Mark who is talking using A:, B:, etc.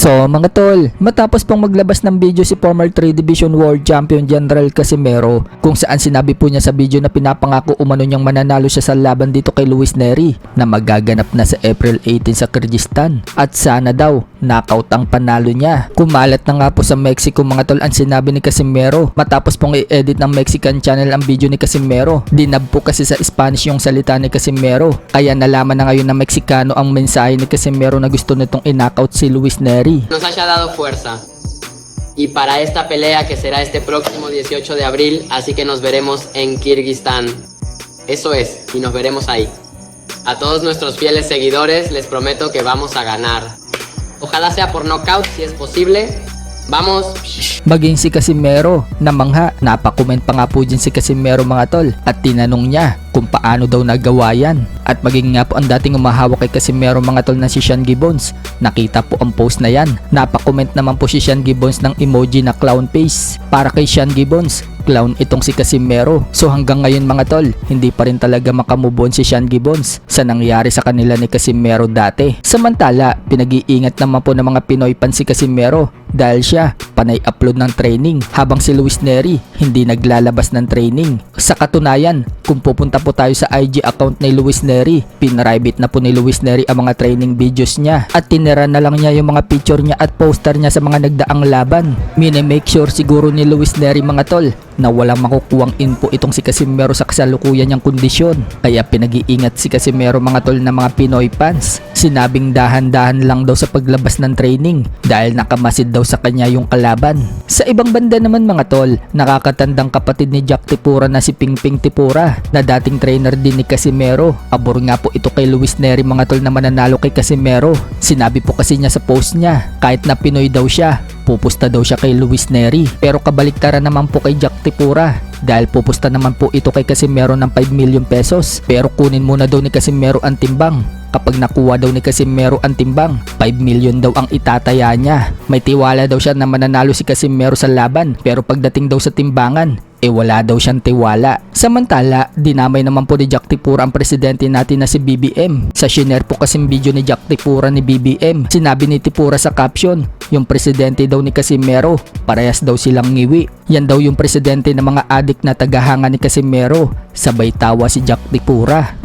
A: So mga tol, matapos pong maglabas ng video si former 3 Division World Champion General Casimero kung saan sinabi po niya sa video na pinapangako umano niyang mananalo siya sa laban dito kay Luis Nery na magaganap na sa April 18 sa Kyrgyzstan at sana daw knockout ang panalo niya. Kumalat na nga po sa Mexico mga tol ang sinabi ni Casimero matapos pong i-edit ng Mexican channel ang video ni Casimero. Dinab po kasi sa Spanish yung salita ni Casimero kaya nalaman na ngayon ng Meksikano ang mensahe ni Casimero na gusto nitong i-knockout si Luis Nery.
B: Nos haya dado fuerza y para esta pelea que será este próximo 18 de abril, así que nos veremos en Kirguistán. Eso es, y nos veremos ahí. A todos nuestros fieles seguidores les prometo que vamos a ganar. Ojalá sea por knockout si es posible. Vamos.
A: Maging si Casimero namangha, napakomment pa nga po dyan si Casimero mga tol at tinanong niya kung paano daw nagawa yan. At maging nga po ang dating umahawak kay Casimero mga tol na si Sean Gibbons, nakita po ang post na yan. Napakomment naman po si Sean Gibbons ng emoji na clown face. Para kay Sean Gibbons, clown itong si Casimero. So hanggang ngayon mga tol, hindi pa rin talaga makamove on si Sean Gibbons sa nangyari sa kanila ni Casimero dati. Samantala, pinag-iingat naman po ng mga Pinoy fan si Casimero dahil siya panay upload ng training habang si Luis Nery hindi naglalabas ng training. Sa katunayan, kung pupunta po tayo sa IG account ni Luis Nery, pinrivate na po ni Luis Nery ang mga training videos niya at tinira na lang niya yung mga picture niya at poster niya sa mga nagdaang laban. Mini-make sure siguro ni Luis Nery mga tol na walang makukuwang info itong si Casimero sa kasalukuyan niyang kondisyon. Kaya pinag-iingat si Casimero mga tol na mga Pinoy fans. Sinabing dahan-dahan lang daw sa paglabas ng training dahil nakamasid daw sa kanya yung kalaban. Sa ibang banda naman mga tol, nakakatandang kapatid ni Jack Tipura na si Pingping Tipura na dating trainer din ni Casimero. Abor nga po ito kay Luis Nery mga tol na mananalo kay Casimero. Sinabi po kasi niya sa post niya, kahit na Pinoy daw siya, pupusta daw siya kay Luis Nery. Pero kabaliktaran naman po kay Jack Tipura dahil pupusta naman po ito kay Casimero ng 5 million pesos. Pero kunin muna daw ni Casimero ang timbang. Kapag nakuha daw ni Casimero ang timbang, 5 million daw ang itataya niya. May tiwala daw siya na mananalo si Casimero sa laban pero pagdating daw sa timbangan, wala daw siyang tiwala. Samantala, dinamay naman po ni Jack Tipura ang presidente natin na si BBM. Sa shinare po kasing video ni Jack Tipura ni BBM, sinabi ni Tipura sa caption, yung presidente daw ni Casimero, parehas daw silang ngiwi. Yan daw yung presidente ng mga adik na tagahanga ni Casimero. Sabay tawa si Jack Tipura.